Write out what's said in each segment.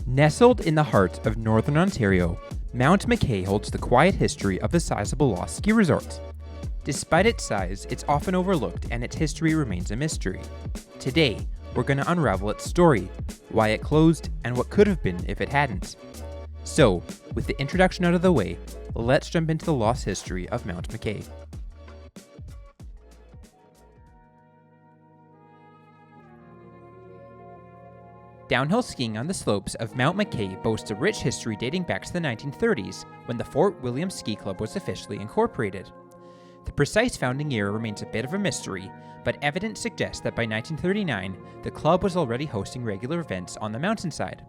Nestled in the heart of northern Ontario, Mount McKay holds the quiet history of a sizable lost ski resort. Despite its size, it's often overlooked and its history remains a mystery. Today, we're going to unravel its story, why it closed, and what could have been if it hadn't. So, with the introduction out of the way, let's jump into the lost history of Mount McKay. Downhill skiing on the slopes of Mount McKay boasts a rich history dating back to the 1930s, when the Fort William Ski Club was officially incorporated. The precise founding year remains a bit of a mystery, but evidence suggests that by 1939, the club was already hosting regular events on the mountainside.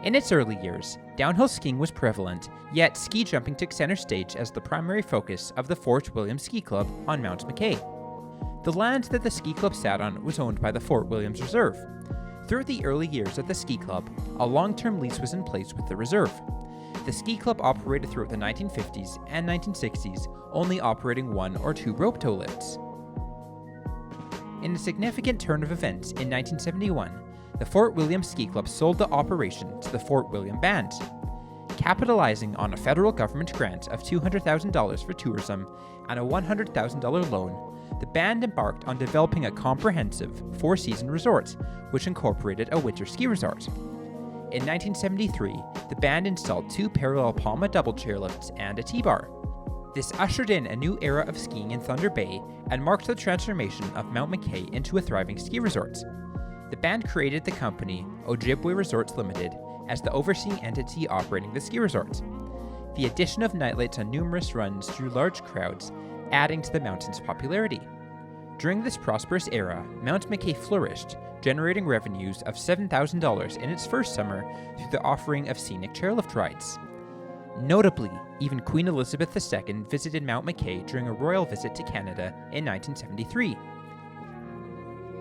In its early years, downhill skiing was prevalent, yet ski jumping took center stage as the primary focus of the Fort William Ski Club on Mount McKay. The land that the ski club sat on was owned by the Fort Williams Reserve. Through the early years of the ski club, a long-term lease was in place with the reserve. The ski club operated throughout the 1950s and 1960s, only operating one or two rope tow lifts. In a significant turn of events in 1971, the Fort William Ski Club sold the operation to the Fort William Band. Capitalizing on a federal government grant of $200,000 for tourism and a $100,000 loan, the band embarked on developing a comprehensive four-season resort, which incorporated a winter ski resort. In 1973, the band installed two parallel Poma double chairlifts and a T-bar. This ushered in a new era of skiing in Thunder Bay and marked the transformation of Mount McKay into a thriving ski resort. The band created the company Ojibwe Resorts Limited as the overseeing entity operating the ski resort. The addition of nightlights on numerous runs drew large crowds, adding to the mountain's popularity. During this prosperous era, Mount McKay flourished, generating revenues of $7,000 in its first summer through the offering of scenic chairlift rides. Notably, even Queen Elizabeth II visited Mount McKay during a royal visit to Canada in 1973.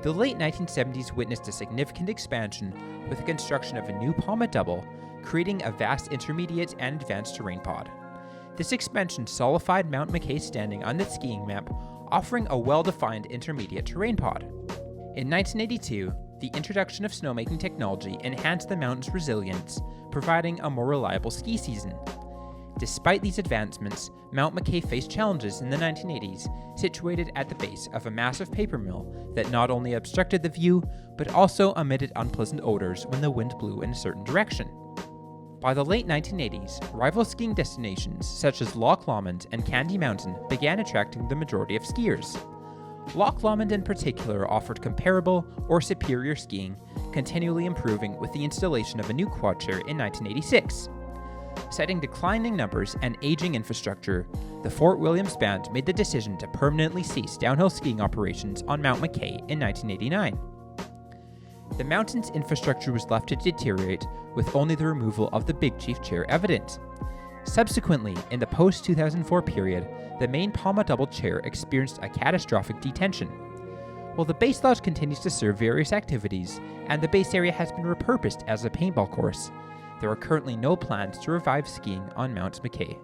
The late 1970s witnessed a significant expansion with the construction of a new Poma double, creating a vast intermediate and advanced terrain pod. This expansion solidified Mount McKay's standing on the skiing map, offering a well-defined intermediate terrain pod. In 1982, the introduction of snowmaking technology enhanced the mountain's resilience, providing a more reliable ski season. Despite these advancements, Mount McKay faced challenges in the 1980s, situated at the base of a massive paper mill that not only obstructed the view, but also emitted unpleasant odors when the wind blew in a certain direction. By the late 1980s, rival skiing destinations such as Loch Lomond and Candy Mountain began attracting the majority of skiers. Loch Lomond in particular offered comparable or superior skiing, continually improving with the installation of a new quad chair in 1986. Citing declining numbers and aging infrastructure, the Fort Williams Band made the decision to permanently cease downhill skiing operations on Mount McKay in 1989. The mountain's infrastructure was left to deteriorate, with only the removal of the Big Chief chair evident. Subsequently, in the post-2004 period, the main Poma double chair experienced a catastrophic detention. While the base lodge continues to serve various activities, and the base area has been repurposed as a paintball course, there are currently no plans to revive skiing on Mount McKay.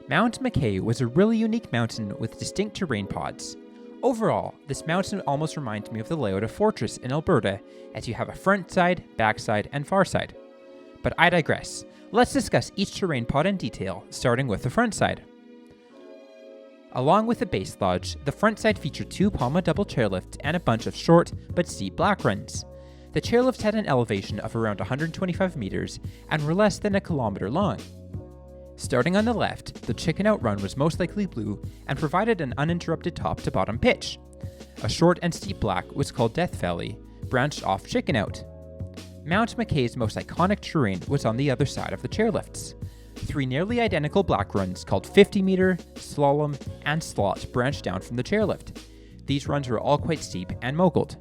Mount McKay was a really unique mountain with distinct terrain pods. Overall, this mountain almost reminds me of the layout of Fortress in Alberta, as you have a front side, back side, and far side. But I digress. Let's discuss each terrain pod in detail, starting with the front side. Along with the base lodge, the front side featured two Poma double chairlifts and a bunch of short but steep black runs. The chairlifts had an elevation of around 125 meters and were less than a kilometer long. Starting on the left, the chicken out run was most likely blue and provided an uninterrupted top to bottom pitch. A short and steep black was called Death Valley, branched off chicken out. Mount McKay's most iconic terrain was on the other side of the chairlifts. Three nearly identical black runs called 50-meter, slalom, and slot branched down from the chairlift. These runs were all quite steep and moguled.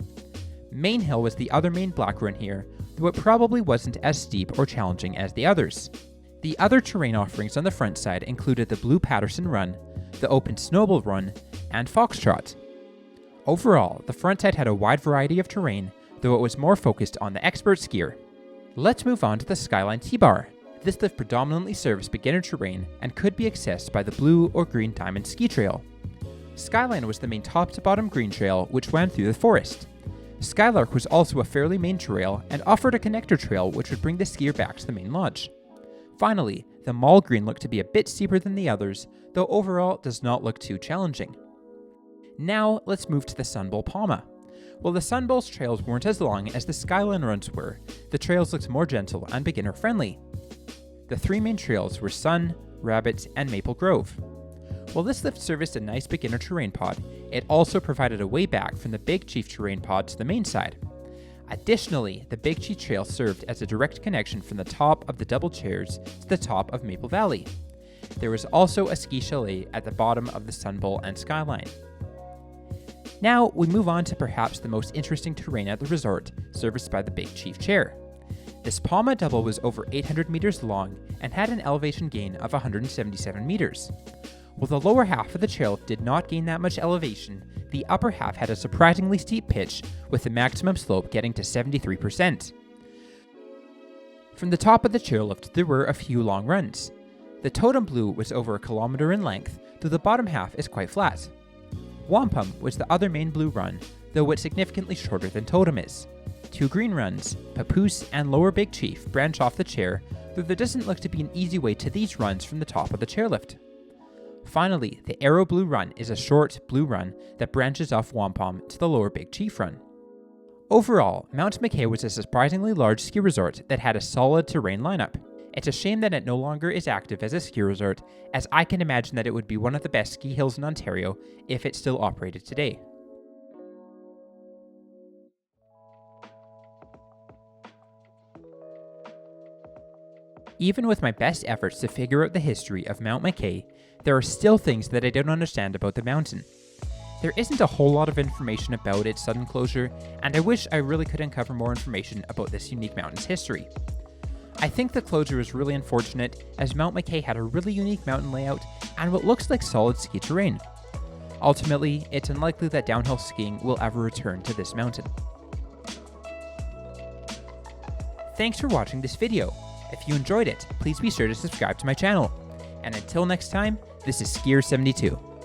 Main Hill was the other main black run here, though it probably wasn't as steep or challenging as the others. The other terrain offerings on the front side included the Blue Patterson Run, the Open Snowball Run, and Foxtrot. Overall, the frontside had a wide variety of terrain, though it was more focused on the expert skier. Let's move on to the Skyline T-Bar. This lift predominantly serves beginner terrain and could be accessed by the blue or green diamond ski trail. Skyline was the main top-to-bottom green trail which wound through the forest. Skylark was also a fairly main trail and offered a connector trail which would bring the skier back to the main lodge. Finally, the Mall Green looked to be a bit steeper than the others, though overall does not look too challenging. Now, let's move to the Sun Bowl Poma. While the Sun Bowl's trails weren't as long as the Skyline runs were, the trails looked more gentle and beginner-friendly. The three main trails were Sun, Rabbit, and Maple Grove. While this lift serviced a nice beginner terrain pod, it also provided a way back from the Big Chief terrain pod to the main side. Additionally, the Big Chief Trail served as a direct connection from the top of the double chairs to the top of Maple Valley. There was also a ski chalet at the bottom of the Sun Bowl and Skyline. Now, we move on to perhaps the most interesting terrain at the resort, serviced by the Big Chief Chair. This Poma double was over 800 meters long and had an elevation gain of 177 meters. While the lower half of the chairlift did not gain that much elevation, the upper half had a surprisingly steep pitch, with the maximum slope getting to 73%. From the top of the chairlift, there were a few long runs. The Totem Blue was over a kilometer in length, though the bottom half is quite flat. Wampum was the other main blue run, though it's significantly shorter than Totem is. Two green runs, Papoose and Lower Big Chief, branch off the chair, though there doesn't look to be an easy way to these runs from the top of the chairlift. Finally, the Arrow Blue Run is a short blue run that branches off Wampum to the Lower Big Chief Run. Overall, Mount McKay was a surprisingly large ski resort that had a solid terrain lineup. It's a shame that it no longer is active as a ski resort, as I can imagine that it would be one of the best ski hills in Ontario if it still operated today. Even with my best efforts to figure out the history of Mount McKay, there are still things that I don't understand about the mountain. There isn't a whole lot of information about its sudden closure, and I wish I really could uncover more information about this unique mountain's history. I think the closure is really unfortunate, as Mount McKay had a really unique mountain layout and what looks like solid ski terrain. Ultimately, it's unlikely that downhill skiing will ever return to this mountain. Thanks for watching this video. If you enjoyed it, please be sure to subscribe to my channel. And until next time, this is Skier72.